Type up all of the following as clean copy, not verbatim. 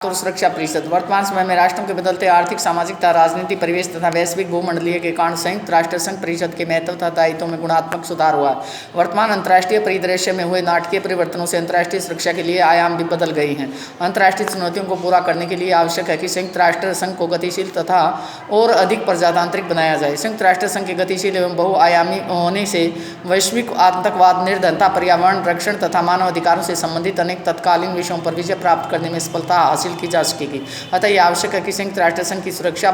और सुरक्षा परिषद वर्तमान समय में राष्ट्रों के बदलते आर्थिक, सामाजिक, राजनीतिक परिवेश तथा वैश्विक भूमंडलीय के कारण संयुक्त राष्ट्र संघ परिषद के महत्व तथा दायित्वों में गुणात्मक सुधार हुआ। वर्तमान अंतर्राष्ट्रीय परिदृश्य में हुए नाटकीय परिवर्तनों से अंतर्राष्ट्रीय सुरक्षा के लिए आयाम भी बदल गई हैं। अंतर्राष्ट्रीय चुनौतियों को पूरा करने के लिए आवश्यक है कि संयुक्त राष्ट्र संघ को गतिशील तथा और अधिक प्रजातांत्रिक बनाया जाए। संयुक्त राष्ट्र संघ के गतिशील एवं बहुआयामी होने से वैश्विक आतंकवाद, निर्धनता, पर्यावरण रक्षण तथा मानव अधिकारों से संबंधित अनेक तत्कालीन विषयों पर विजय प्राप्त करने में सफलता हासिल की जा सकेगी। अतः यह आवश्यक है कि संयुक्त राष्ट्र संघ की सुरक्षा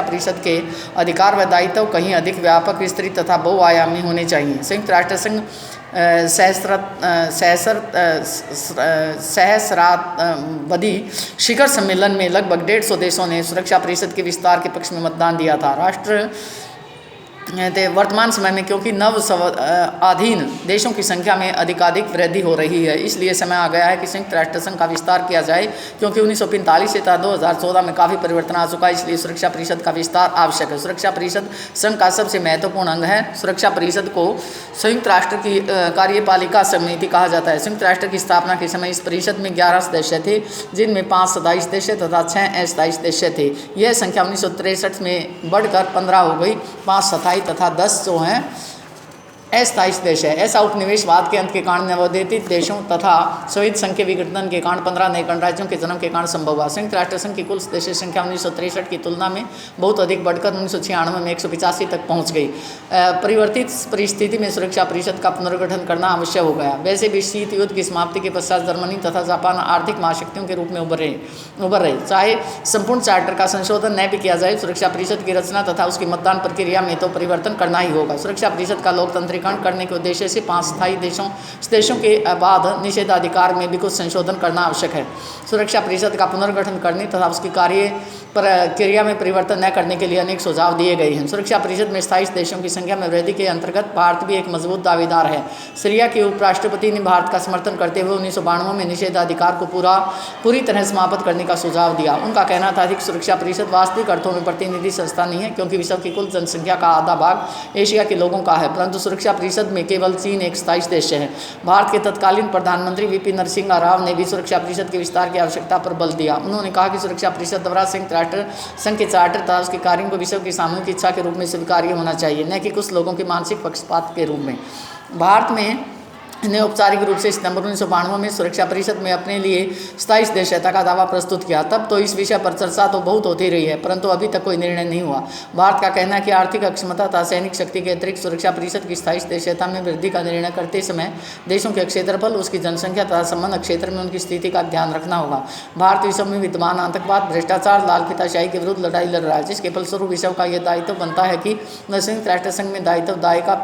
परिषद के अधिकार व दायित्व कहीं अधिक व्यापक, विस्तृत तथा बहुआयामी होने चाहिए। संयुक्त राष्ट्र संघ सहस्राब्दी शिखर सम्मेलन में लगभग 150 देशों ने सुरक्षा परिषद के विस्तार के पक्ष में मतदान दिया था। वर्तमान समय में क्योंकि अधीन देशों की संख्या में अधिकाधिक वृद्धि हो रही है, इसलिए समय आ गया है कि संयुक्त राष्ट्र संघ का विस्तार किया जाए। क्योंकि 1945 से 2014 में काफ़ी परिवर्तन आ चुका है, इसलिए सुरक्षा परिषद का विस्तार आवश्यक है। सुरक्षा परिषद संघ का सबसे महत्वपूर्ण अंग है। सुरक्षा परिषद को संयुक्त राष्ट्र की कार्यपालिका समिति कहा जाता है। संयुक्त राष्ट्र की स्थापना के समय इस परिषद में 11 सदस्य थे, जिनमें 5 सदस्य देश तथा 6 अस्थायी सदस्य थे। यह संख्या 1963 में बढ़कर 15 हो गई। 5 स्थायी तथा 10 जो हैं अस्थायी देश है। ऐसा उपनिवेशवाद के अंत के कारण नवोदित देशों तथा सोवियत संघ के विघटन के कारण 15 नए गणराज्यों के जन्म के कारण संभव हुआ। संयुक्त राष्ट्र संघ की कुल सदस्य संख्या 1963 की तुलना में बहुत अधिक बढ़कर 1996 में 185 तक पहुंच गई। परिवर्तित परिस्थिति में सुरक्षा परिषद का पुनर्गठन करना आवश्यक हो गया। वैसे भी शीत युद्ध की समाप्ति के पश्चात जर्मनी तथा जापान आर्थिक महाशक्तियों के रूप में उभर रहे। चाहे संपूर्ण चार्टर का संशोधन न भी किया जाए, सुरक्षा परिषद की रचना तथा उसकी मतदान प्रक्रिया में तो परिवर्तन करना ही होगा। सुरक्षा परिषद का लोकतंत्रीकरण करने के उद्देश्य से 5 स्थायी देशों के बाद निषेधाधिकार में भी कुछ संशोधन करना आवश्यक है। सुरक्षा परिषद का पुनर्गठन करने तथा उसकी क्रिया में परिवर्तन न करने के लिए अनेक सुझाव दिए गए हैं। सुरक्षा परिषद में स्थायी देशों की संख्या में वृद्धि के अंतर्गत भारत भी एक मजबूत दावेदार है। सीरिया के उपराष्ट्रपति ने भारत का समर्थन करते हुए 1992 में निषेधाधिकार को पूरी तरह समाप्त करने का सुझाव दिया। उनका कहना था कि सुरक्षा परिषद वास्तविक अर्थों में प्रतिनिधि संस्था नहीं है, क्योंकि विश्व की कुल जनसंख्या का आधा भाग एशिया के लोगों का है, परंतु सुरक्षा परिषद में केवल चीन एक स्थायी सदस्य है। भारत के तत्कालीन प्रधानमंत्री वीपी नरसिम्हा राव ने भी सुरक्षा परिषद के विस्तार की आवश्यकता पर बल दिया। उन्होंने कहा कि सुरक्षा परिषद द्वारा संयुक्त राष्ट्र संघ के चार्टर तथा उसके कार्यों को विश्व की सामूहिक इच्छा के रूप में स्वीकार्य होना चाहिए, न कि कुछ लोगों के मानसिक पक्षपात के रूप में। भारत में ने औपचारिक रूप से सितंबर 1992 में सुरक्षा परिषद में अपने लिए स्थायी सदस्यता का दावा प्रस्तुत किया। तब तो इस विषय पर चर्चा तो बहुत होती रही है, परंतु अभी तक कोई निर्णय नहीं हुआ। भारत का कहना है कि आर्थिक अक्षमता तथा सैनिक शक्ति के अतिरिक्त सुरक्षा परिषद की स्थायी सदस्यता में वृद्धि का निर्णय करते समय देशों के क्षेत्रफल, उसकी जनसंख्या तथा संबंध क्षेत्र में उनकी स्थिति का ध्यान रखना होगा। भारत विश्व में विद्यमान आतंकवाद, भ्रष्टाचार, लाल फीताशाही के विरुद्ध लड़ाई लड़ रहा है, जिसके फलस्वरूप विश्व का यह दायित्व बनता है कि संयुक्त राष्ट्र संघ में दायित्वदायी का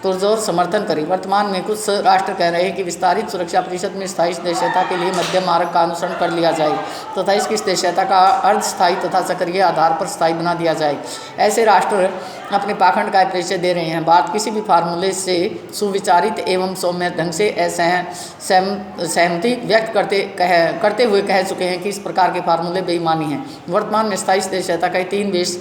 पुरजोर समर्थन करे। वर्तमान में कुछ राष्ट्र कह रहे हैं कि विस्तारित सुरक्षा परिषद में स्थायी सदस्यता के लिए मध्यम मार्ग का अनुसरण कर लिया जाए तथा इसकी सदस्यता का अर्धस्थायी तथा सक्रिय आधार पर स्थायी बना दिया जाए। ऐसे राष्ट्र अपने पाखंड का परिचय दे रहे हैं। भारत किसी भी फार्मूले से सुविचारित एवं सौम्य ढंग से सहमति व्यक्त करते हुए कह चुके हैं कि इस प्रकार के फार्मूले बेईमानी हैं। वर्तमान में स्थायी सदस्यता के 3 देश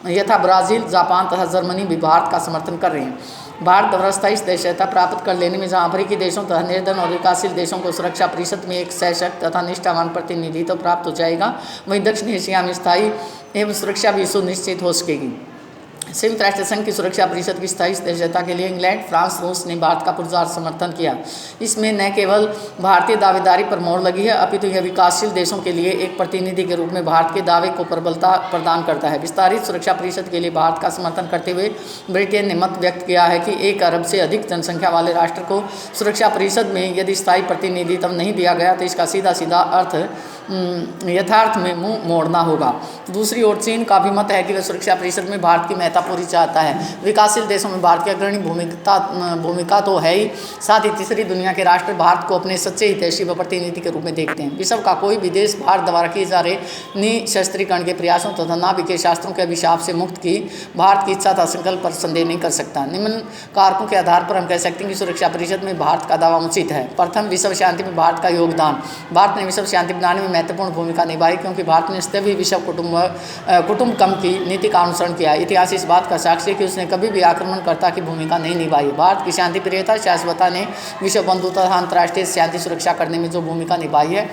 यथा ब्राज़ील, जापान तथा जर्मनी भी भारत का समर्थन कर रहे हैं। भारत द्वारा स्थायी सदस्यता प्राप्त कर लेने में जहां अफ्रीकी देशों तथा निर्धन और विकासशील देशों को सुरक्षा परिषद में एक सशक्त तथा निष्ठावान प्रतिनिधित्व प्राप्त हो जाएगा, वहीं दक्षिण एशिया में स्थायी एवं सुरक्षा भी सुनिश्चित हो सकेगी। संयुक्त राष्ट्र संघ की सुरक्षा परिषद की स्थायी सदस्यता के लिए इंग्लैंड, फ्रांस, रूस ने भारत का पुरजोर समर्थन किया। इसमें न केवल भारतीय दावेदारी पर मोहर लगी है, अपितु यह विकासशील देशों के लिए एक प्रतिनिधि के रूप में भारत के दावे को प्रबलता प्रदान करता है। विस्तारित सुरक्षा परिषद के लिए भारत का समर्थन करते हुए ब्रिटेन ने मत व्यक्त किया है कि 1 अरब से अधिक जनसंख्या वाले राष्ट्र को सुरक्षा परिषद में यदि स्थायी प्रतिनिधित्व नहीं दिया गया तो इसका सीधा सीधा अर्थ यथार्थ में मुंह मोड़ना होगा। दूसरी ओर चीन का भी मत है कि वह सुरक्षा परिषद में भारत की महत्ता पूरी चाहता है। विकासशील देशों में भारत की अग्रणी भूमिका तो है ही, साथ ही तीसरी दुनिया के राष्ट्र भारत को अपने सच्चे हितैषी व प्रतिनिधि के रूप में देखते हैं। विश्व का कोई भी देश भारत द्वारा किए जा रहे निशस्त्रीकरण के प्रयासों तथा नाभिकीय शास्त्रों के अभिशाप से मुक्त की भारत की इच्छा तथा संकल्प पर संदेह नहीं कर सकता। निम्न कारकों के आधार पर हम कह सकते हैं कि सुरक्षा परिषद में भारत का दावा उचित है। प्रथम, विश्व शांति में भारत का योगदान। भारत ने विश्व शांति बनाने में महत्वपूर्ण भूमिका निभाई, क्योंकि भारत ने सभी विश्व कुटुंबकम की नीति का अनुसरण किया। इतिहास इस बात का साक्षी है कि उसने कभी भी आक्रमणकर्ता की भूमिका नहीं निभाई। भारत की शांति प्रियता, शाश्वतता ने विश्व बंधुता तथा अंतर्राष्ट्रीय शांति सुरक्षा करने में जो भूमिका निभाई है